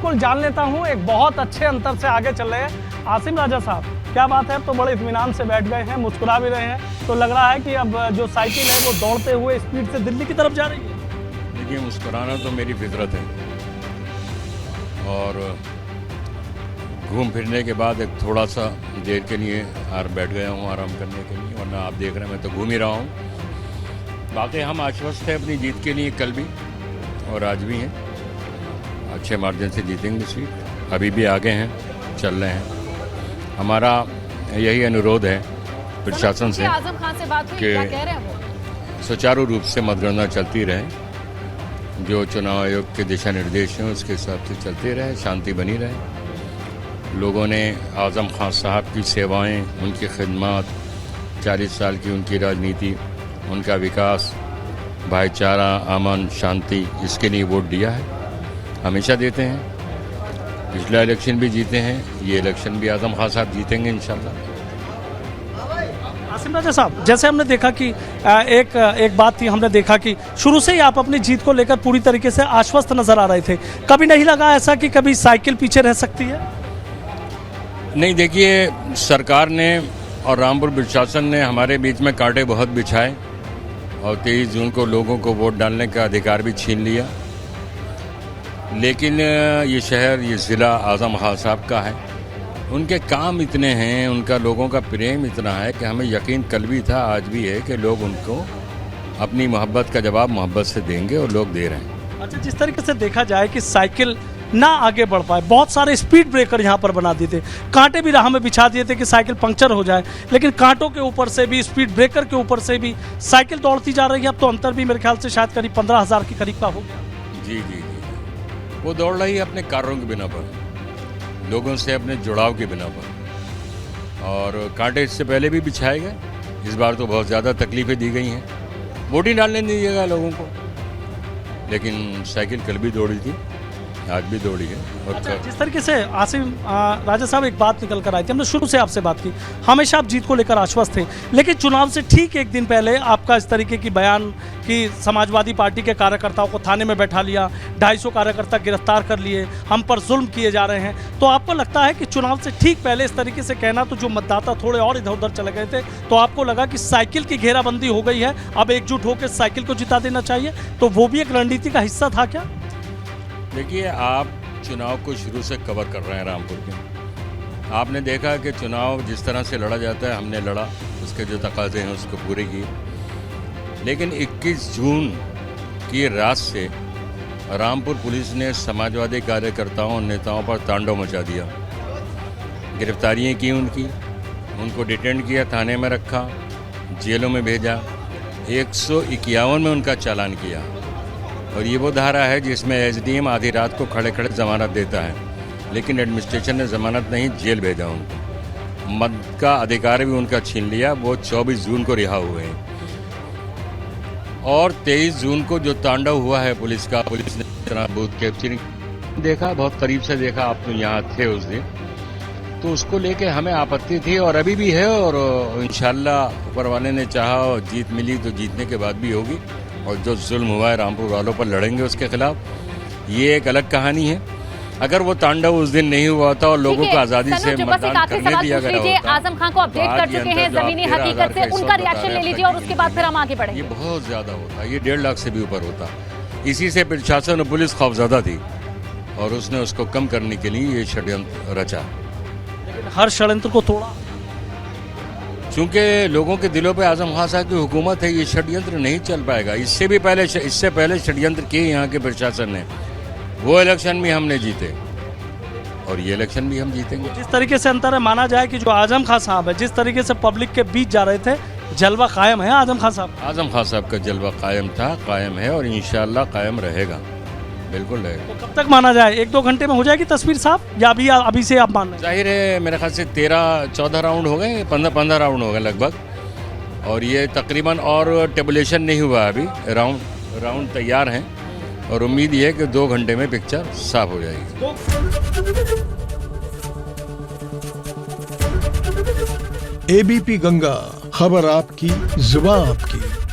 बिल्कुल जान लेता हूँ। एक बहुत अच्छे अंतर से आगे चल रहे हैं आसिम राजा साहब, क्या बात है, अब तो बड़े इत्मीनान से बैठ गए हैं, मुस्कुरा भी रहे हैं, तो लग रहा है कि अब जो साइकिल है वो दौड़ते हुए स्पीड से दिल्ली की तरफ जा रही है। देखिए, मुस्कुराना तो मेरी फितरत है और घूम फिरने के बाद एक थोड़ा सा देर के लिए बैठ गया हूँ आराम करने के लिए, वरना आप देख रहे हैं मैं तो घूम ही रहा हूँ। बाकी हम आश्वस्त हैं अपनी जीत के लिए, कल भी और आज भी हैं, अच्छे मार्जिन से जीतेंगे सीट, अभी भी आगे हैं, चल रहे हैं। हमारा यही अनुरोध है प्रशासन से आजम खान से बात हुई, क्या कह रहे हैं वो? सुचारू रूप से मतगणना चलती रहे, जो चुनाव आयोग के दिशा निर्देश हैं उसके हिसाब से चलते रहे, शांति बनी रहे। लोगों ने आजम खान साहब की सेवाएं, उनकी खिदमत, 40 साल की उनकी राजनीति, उनका विकास, भाईचारा, अमन, शांति, इसके लिए वोट दिया है, हमेशा देते हैं। पिछला इलेक्शन भी जीते हैं, ये इलेक्शन भी आजम खान साहब जीतेंगे इंशाल्लाह। आसिम राजा साहब, जैसे हमने देखा कि एक बात थी, हमने देखा कि शुरू से ही आप अपनी जीत को लेकर पूरी तरीके से आश्वस्त नजर आ रहे थे, कभी नहीं लगा ऐसा कि कभी साइकिल पीछे रह सकती है? नहीं, देखिए, सरकार ने और रामपुर प्रशासन ने हमारे बीच में कांटे बहुत बिछाए और 23 जून को लोगों को वोट डालने का अधिकार भी छीन लिया, लेकिन ये शहर, ये ज़िला आजम खान साहब का है, उनके काम इतने हैं, उनका लोगों का प्रेम इतना है कि हमें यकीन कल भी था, आज भी है कि लोग उनको अपनी मोहब्बत का जवाब मोहब्बत से देंगे और लोग दे रहे हैं। अच्छा, जिस तरीके से देखा जाए कि साइकिल ना आगे बढ़ पाए, बहुत सारे स्पीड ब्रेकर यहाँ पर बना दिए थे, कांटे भी राह में बिछा दिए थे कि साइकिल पंक्चर हो जाए, लेकिन कांटों के ऊपर से भी, स्पीड ब्रेकर के ऊपर से भी साइकिल दौड़ती जा रही है। अब तो अंतर भी मेरे ख्याल से शायद करीब 15,000 के करीब का हो गया। जी जी जी, वो दौड़ रही है अपने कार्यों के बिना पर, लोगों से अपने जुड़ाव के बिना पर, और कांटे इससे पहले भी बिछाए गए, इस बार तो बहुत ज़्यादा तकलीफें दी गई हैं, वोट ही डालने नहीं दिएगा लोगों को, लेकिन साइकिल कल भी दौड़ी थी, आज भी दौड़ी है। और अच्छा, जिस तरीके से आसिम राजा साहब एक बात निकल कर आई थी, हमने शुरू से आपसे बात की, हमेशा आप जीत को लेकर आश्वस्त थे, लेकिन चुनाव से ठीक एक दिन पहले आपका इस तरीके की बयान कि समाजवादी पार्टी के कार्यकर्ताओं को थाने में बैठा लिया, 250 कार्यकर्ता गिरफ्तार कर लिए, हम पर जुल्म किए जा रहे हैं, तो आपको लगता है कि चुनाव से ठीक पहले इस तरीके से कहना, तो जो मतदाता थोड़े और इधर उधर चले गए थे, तो आपको लगा कि साइकिल की घेराबंदी हो गई है, अब एकजुट होकर साइकिल को जिता देना चाहिए, तो वो भी एक रणनीति का हिस्सा था क्या? देखिए, आप चुनाव को शुरू से कवर कर रहे हैं रामपुर के, आपने देखा कि चुनाव जिस तरह से लड़ा जाता है, हमने लड़ा, उसके जो तकाजे हैं उसको पूरे किए, लेकिन 21 जून की रात से रामपुर पुलिस ने समाजवादी कार्यकर्ताओं और नेताओं पर तांडव मचा दिया, गिरफ्तारियां की उनको डिटेन किया, थाने में रखा, जेलों में भेजा, 151 में उनका चालान किया, और ये वो धारा है जिसमें एसडीएम आधी रात को खड़े खड़े जमानत देता है, लेकिन एडमिनिस्ट्रेशन ने जमानत नहीं, जेल भेजा उनको, मत का अधिकार भी उनका छीन लिया, वो 24 जून को रिहा हुए हैं। और 23 जून को जो तांडव हुआ है पुलिस का, पुलिस ने इतना बूथ कैप्चरिंग देखा, बहुत करीब से देखा, आप तो यहाँ थे उस दिन, तो उसको लेके हमें आपत्ति थी और अभी भी है, और इंशाल्लाह ऊपर वाले ने चाहा और जीत मिली तो जीतने के बाद भी होगी, और जो जुल्म हुआ है रामपुर वालों पर लड़ेंगे उसके खिलाफ, ये एक अलग कहानी है। अगर वो तांडव उस दिन नहीं हुआ था और लोगों को आजादी से मतदान करने दिया गया होता, आजम खान को अपडेट कर चुके हैं जमीनी हकीकत से, उनका रिएक्शन ले लीजिए और उसके बाद फिर हम आगे बढ़ेंगे। ये बहुत ज्यादा होता, ये 1.5 लाख से भी ऊपर होता, इसी से प्रशासन और पुलिस खौफजदा थी और उसने उसको कम करने के लिए ये षड्यंत्र रचा। लेकिन हर षड्यंत्र को तोड़ा, चूंकि लोगों के दिलों पे आजम खान साहब की हुकूमत है, ये षड्यंत्र नहीं चल पाएगा। इससे पहले षड्यंत्र किए यहाँ के प्रशासन ने, वो इलेक्शन भी हमने जीते और ये इलेक्शन भी हम जीतेंगे। जिस तरीके से अंतर है, माना जाए कि जो आजम खान साहब है, जिस तरीके से पब्लिक के बीच जा रहे थे, जलवा कायम है आजम खान साहब? आजम खान साहब का जलवा कायम था, कायम है और इंशाल्लाह कायम रहेगा, बिल्कुल रहेगा। तो कब तक माना जाए, 1-2 घंटे में हो जाएगी तस्वीर साहब, या अभी से आप मान रहे हैं? जाहिर है, मेरे ख्याल से 13-14 राउंड हो गए, 15 राउंड हो गए लगभग, और ये तकरीबन, और टेबुलेशन नहीं हुआ अभी, राउंड तैयार हैं, और उम्मीद ये है कि 2 घंटे में पिक्चर साफ हो जाएगी। एबीपी गंगा, खबर आपकी, जुबान आपकी।